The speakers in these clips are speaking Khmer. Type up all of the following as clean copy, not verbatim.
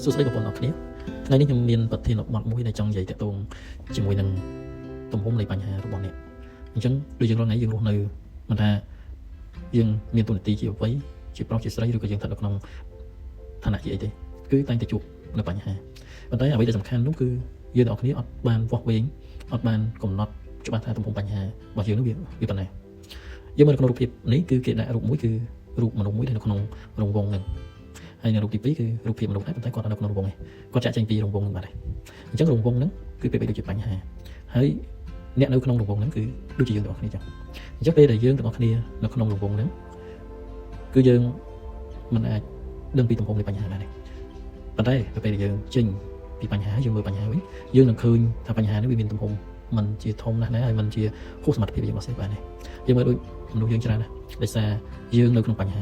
សួស្តីបងប្អូនអរគ្នាថ្ងៃនេះខ្ញុំមានប្រធានបទមួយដែលចង់និយាយតាក់ទងជាមួយនឹងទំហំនៃបញ្ហារបស់អ្នកអញ្ចឹងដូចយើងរាល់ថ្ងៃយើងរស់នៅមិនថាយើងមានទូនាទីជាអ្វីជាប្រុសជាស្រីឬក៏យើងស្ថិតនៅក្នុងឋានៈជាអីទេគឺតែងតែជួបនៅបញ្ហាប៉ុន្តែអ្វីដែលសំខាន់នោះគឺយើងទាំងអស់គ្នាអត់បានវាស់វែងអត់បានកំណត់ច្បាស់ថាទំហំបញ្ហារបស់យើងនោះវាប៉ុណ្ណាយើងមើលក្នុងរូបភាពនេះគឺគេដាក់រូបមួយគឺរូបមនុស្សមួយដែលនៅក្នុងរង្វង់ហ្នឹងហើយនៅរូបទី2គឺរូបភាពមនុស្សដែរប៉ុន្តែគាត់នៅក្នុងរង្វង់នេះគាត់ចាក់ចេញពីរង្វង់ហ្នឹងបាទអញ្ចឹងរង្វង់ហ្នឹងគឺពេលដូចជាបញ្ហាហើយអ្នកនៅក្នុងរង្វង់ហ្នឹងគឺដូចជាយើងទាំងអស់គ្នាអញ្ចឹងពេលដែលយើងទាំងអស់គ្នានៅក្នុងរង្វង់ហ្នឹងគឺយើងមិនអាចដឹងពីទំហំនៃបញ្ហាបានទេប៉ុន្តែពេលដែលយើងចេញពីបញ្ហាយើងមើលបញ្ហាវិញយើងនឹងឃើញថាបញ្ហានេះវាមានទំហំมันជាធំណាស់ណាហើយมันជាហួសសមត្ថភាពយើងរបស់សេបានទេយើងមើលដូចមនុស្សយើងច្រើនណាស់ដោយសារយើងនៅក្នុងបញ្ហា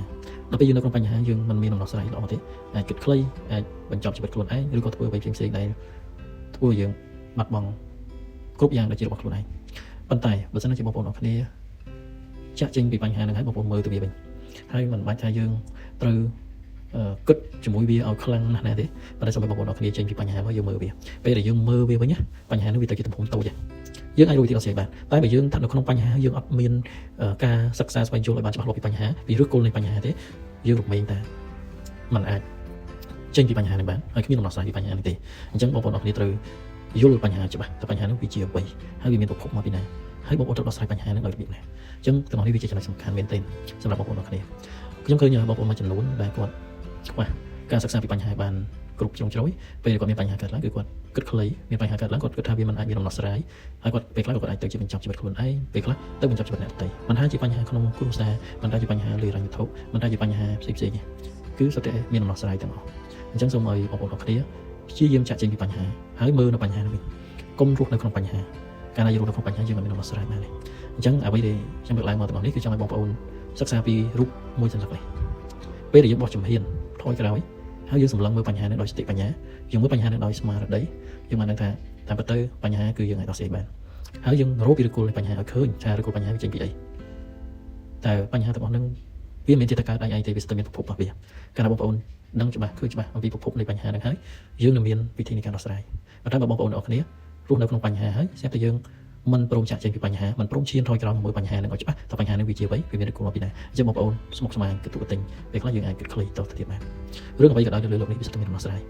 ដល់ពេលយើងនៅក្នុងបញ្ហាយើងមិនមានដំណោះស្រាយល្អទេអាចគិតខ្លីអាចបញ្ចប់ជីវិតខ្លួនឯងឬក៏ធ្វើអ្វីផ្សេងៗដែលធ្វើយើងបាត់បង់គ្រប់យ៉ាងដែលជារបស់ខ្លួនឯងប៉ុន្តែបើសិនជាបងប្អូនអរគ្នាចាក់ចេញពីបញ្ហាហ្នឹងហើយបងប្អូនមើលទៅវាវិញហើយមិនបាច់ថាយើងត្រូវគិតជាមួយវាឲ្យខ្លាំងណាស់ណាទេប៉ុន្តែសូមឲ្យបងប្អូនអរគ្នាចេញពីបញ្ហាមកយើងមើលវាពេលដែលយើងមើលវាវិញបញ្ហានេះវាទៅជាទំហំតូចយើងអាចរួចទីអត់ស្អីបានតែបើយើងស្ថិតនៅក្នុងបញ្ហាយើងអត់មានការសិក្សាស្វែងយល់ឲ្យបានច្បាស់លាស់ពីបញ្ហាពីឫសគល់នៃបញ្ហាទេយើងរំលែងតែมันអាចចេញពីបញ្ហានេះបានហើយគ្មានដំណោះស្រាយពីបញ្ហានេះទេអញ្ចឹងបងប្អូនអរគ្នាត្រូវយល់បញ្ហាច្បាស់តែបញ្ហានេះវាជាអ្វីហើយវាមានប្រភពមកពីណាហើយបងប្អូនត្រូវដោះស្រាយបញ្ហានេះដោយរបៀបណាអញ្ចឹងទាំងនេះវាជាចំណុចសំខាន់មែនទែនសម្រាប់បងប្អូនអរគ្នាខ្ញុំឃើញបងប្អូនមួយចំនួនដែលគាត់ខ្វះការសិក្សាពីបញ្ហាបានគ្រប់ជ្រុងជ្រោយពេលគាត់មានបញ្ហាកើតឡើងគឺគាត់គិតខ្លីមានបញ្ហាកើតឡើងគាត់គិតថាវាមិនអាចមានដំណោះស្រាយហើយគាត់ពេលខ្លះគាត់អាចទៅជាបញ្ចប់ជីវិតខ្លួនឯងពេលខ្លះទៅបញ្ចប់ជីវិតអ្នកដទៃមិនថាជាបញ្ហាក្នុងគ្រួសារមិនថាជាបញ្ហាលើរញ្ញវត្ថុមិនថាជាបញ្ហាផ្សេងៗគឺសុទ្ធតែមានដំណោះស្រាយទាំងអស់អញ្ចឹងសូមឲ្យបងប្អូនអរគ្នាព្យាយាមចាក់ចេញពីបញ្ហាហើយមើលនៅបញ្ហានោះវិញកុំរស់នៅក្នុងបញ្ហាកាលណាយើងរស់នៅក្នុងបញ្ហាយើងមិនមានដំណោះស្រាយបានទេអញ្ចឹងអ្វីដែលខ្ញុំលើកឡើងមកទាំងអស់នេះគឺចង់ឲ្យបងប្អូនសិក្សាពីរូបមួយសន្លឹកនេះពេលដែលយើងបោះជំហានថយក្រោយហើយយើងសម្លឹងមើលបញ្ហានេះដោយសតិបញ្ញាយើងមើលបញ្ហានេះដោយស្មារតីយើងបានដឹងថាតាមពិតទៅបញ្ហាគឺយើងអាចដោះស្រាយបានហើយយើងរកពីឫសគល់នៃបញ្ហាឲ្យឃើញថាឫសគល់បញ្ហាវាចេញពីអីតែបញ្ហាទាំងអស់ហ្នឹងវាមិនមែនជាតែកើតឯងទេវាស្ទើរមានប្រភពរបស់វាកាលណាបងប្អូនដឹងច្បាស់ឃើញច្បាស់អំពីប្រភពនៃបញ្ហាហ្នឹងហើយយើងនឹងមានវិធីនៃការដោះស្រាយប៉ុន្តែបើបងប្អូនអរគ្នារស់នៅក្នុងបញ្ហាហើយស្រាប់តែយើងមិនព្រមចាក់ចេញពីបញ្ហាមិនព្រមឈានថយក្រោយមកមើលបញ្ហាហ្នឹងឲ្យច្បាស់តើបញ្ហាហ្នឹងវាជាអ្វីវាមានឫសគល់មកពីណាអញ្ចឹងបងប្អូនស្មុគស្មាញគិតទូទៅពេលខ្លះយើងអាចគិតខ្លីតទៅទៀតបានរឿងអ្វីក៏ដោយលើโลกនេះវាស្ទើរមានដំណោះស្រាយ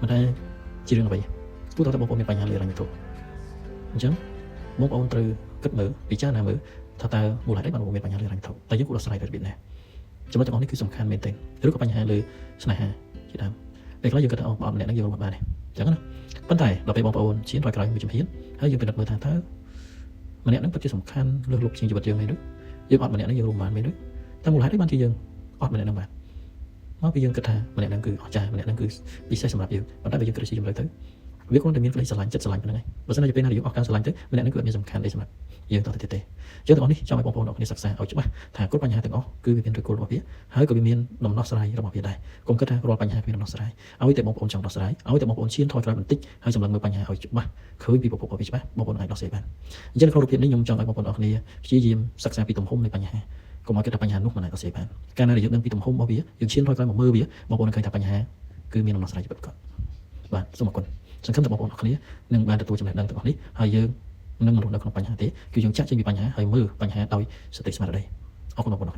មិនថាជារឿងអ្វីទោះតែបងប្អូនមានបញ្ហាលើរញ្ញវត្ថុអញ្ចឹងបងប្អូនត្រូវគិតមើលពិចារណាមើលថាតើមូលហេតុអីបានបងប្អូនមានបញ្ហាលើរញ្ញវត្ថុតើយើងគួរដោះស្រាយដោយរបៀបណាចំណុចទាំងអស់នេះគឺសំខាន់មែនទែនឬក៏បញ្ហាលើស្នេហាជាដើមពេលខ្លះយើងគិតថាអត់ម្នាក់ហ្នឹងយើងរស់បានទេអញ្ចឹងណាប៉ុន្តែដល់ពេលបងប្អូនឈានថយក្រោយមួយជំហានហើយយើងពិនិត្យមើលថាតើម្នាក់ហ្នឹងពិតជាសំខាន់លើសលប់ជាងជីវិតយើងមែនឬយើងអត់ម្នាក់ហ្នឹងយើងរស់បានមែនឬតែមូលហេតុអីបានជាយើងអត់ម្នាក់ហ្នឹងបានមកពីយើងគិតថាម្នាក់ហ្នឹងគឺអស្ចារ្យម្នាក់ហ្នឹងគឺពិសេសសម្រាប់យើងប៉ុន្តែបើយើងគិតជាជំរឿទៅវាគ្រាន់តែមានក្តីស្រឡាញ់ចិត្តស្រឡាញ់ប៉ុណ្្នឹងឯងបើមិនជាពេលណាយើងអស់ការស្រឡាញ់ទៅម្នាក់ហ្នឹងគឺអត់មានសំខាន់ទេសម្រាប់យើងតទៅទៀតទេយើងទាំងអស់នេះចង់ឲ្យបងប្អូនអរគ្នាសិក្សាឲ្យច្បាស់ថាគ្រប់បញ្ហាទាំងអស់គឺវាមានឫសគល់របស់វាហើយក៏វាមានដំណោះស្រាយរបស់វាដែរកុំគិតថារាល់បញ្ហាគ្មានដំណោះស្រាយឲ្យតែបងប្អូនចង់ដោះស្រាយឲ្យតែបងប្អូនឈានថយក្រោយបន្តិចហើយសម្លឹងមើលបញ្ហាឲ្យច្បាស់ឃើញពីប្រភពរបស់វាច្បាស់បងប្អូនអាចដោះស្រាយបានអញ្ចឹងក្នុងរូបភាពនេះខ្ញុំចង់ឲ្យបងប្អូនអរគ្នាព្យាយាមសិក្សាពីទំហំនៃបញ្ហាកុំឲ្យគិតថាបញ្ហានោះមិនអាចដោះស្រាយបានកាលណាយើងដឹងពីទំហំរបស់វាយើងឈានថយក្រោយមកមើលវាបងប្អូននឹងឃើញថាបញ្ហាគឺមានដំណោះស្រាយជីវិតគាត់បាទសូមអរគុណសង្ឃឹមថាបងប្អូនអរគ្នានឹងបានទទួលចំណេះដឹងទាំងអស់នេះហើយយើងនឹងមិនរស់នៅក្នុងបញ្ហាទេគឺយើងចាក់ចេញពីបញ្ហាហើយមើលបញ្ហាដោយសតិស្មារតីអរគុណបងប្អូនអរគ្នា